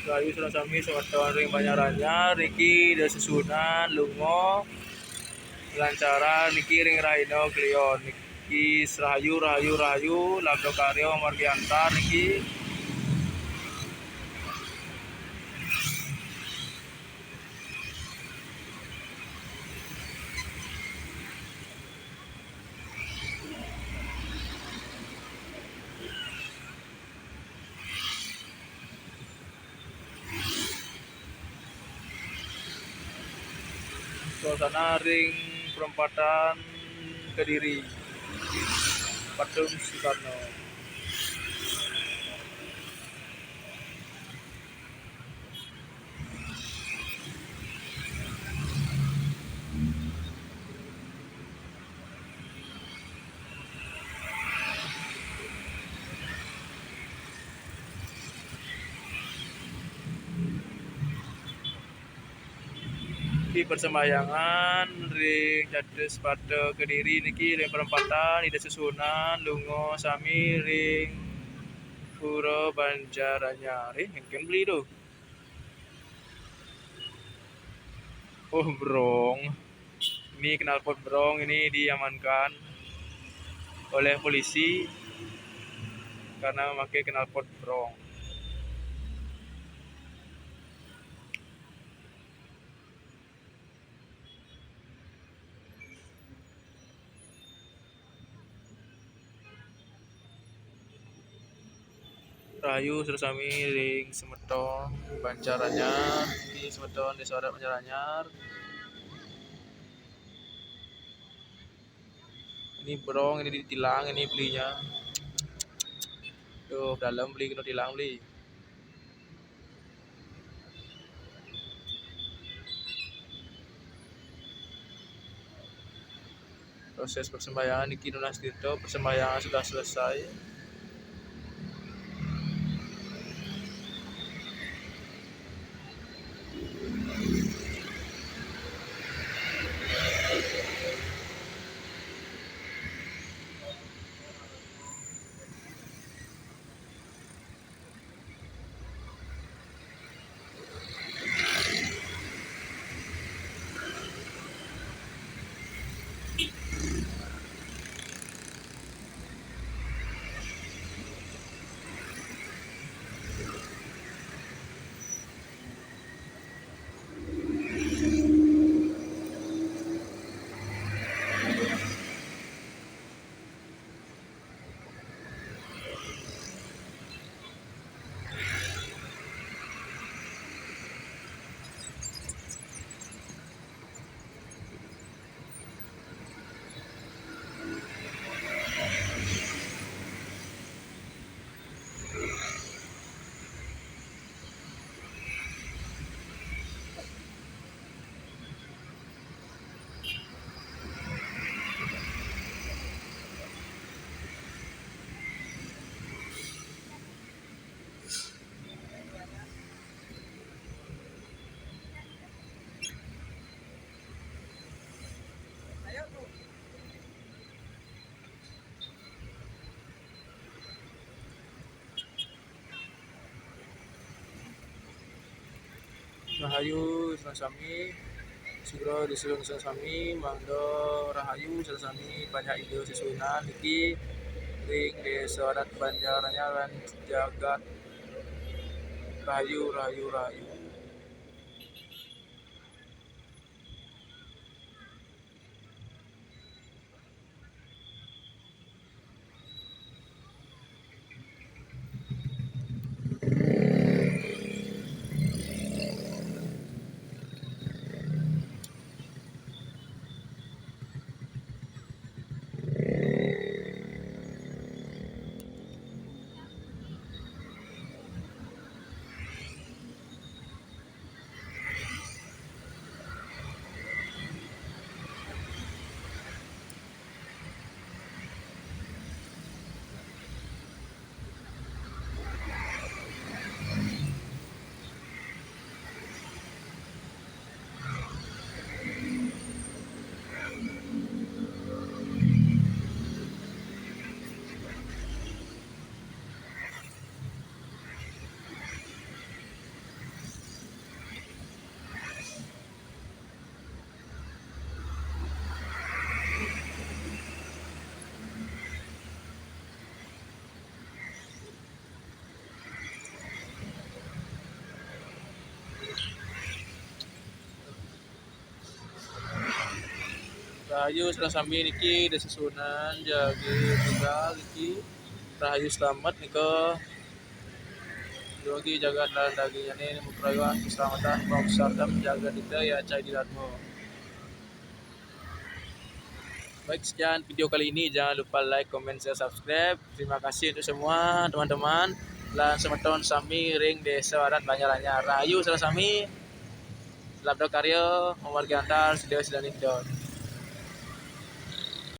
Rahayu sareng sami semeton ring Banyaranyar niki desusunan lunga lancaran niki ring Raino Klion niki Rahayu Rahayu Rahayu Labdo Karyo Margiantar niki suasana ring perempatan Kediri Patung Soekarno. Di persembahyangan ring Cadas pada Kediri niki ring perempatan ida susunan lunga sami ring Pura Banjaranyar mungkin beli tuh. Oh brong, ini knalpot brong ini diamankan oleh polisi karena memakai knalpot brong. Rahayu Sursami ring Semeton Banjaranyar di Semeton Desa Adat Banjaranyar. Ini brong ini ditilang ini belinya. Tuh dalam beli kena tilang beli. Proses persembahyangan di Kinunas Tirto, persembahyangan sudah selesai. Rahayu Sursami Sugro disusun Sursami Mangdo Rahayu Sursami banyak ide susunan iki ring Desa Adat Banjaranyar lan Jagat Rahayu Rahayu Rahayu. Rahayu salah sami niki desusunan jagi tunggal niki. Rahayu selamat nika. Yogi jaga dan dagingnya ini memperayaan keselamatan bangsa dan menjaga kita ya cai di Dharma. Baik, sekian video kali ini. Jangan lupa like, comment, share, subscribe. Terima kasih untuk semua teman-teman. Lan semeton sami ring desa adat Banjaranyar. Rahayu salah sami. Labda karya mewargi antar sedaya sedaya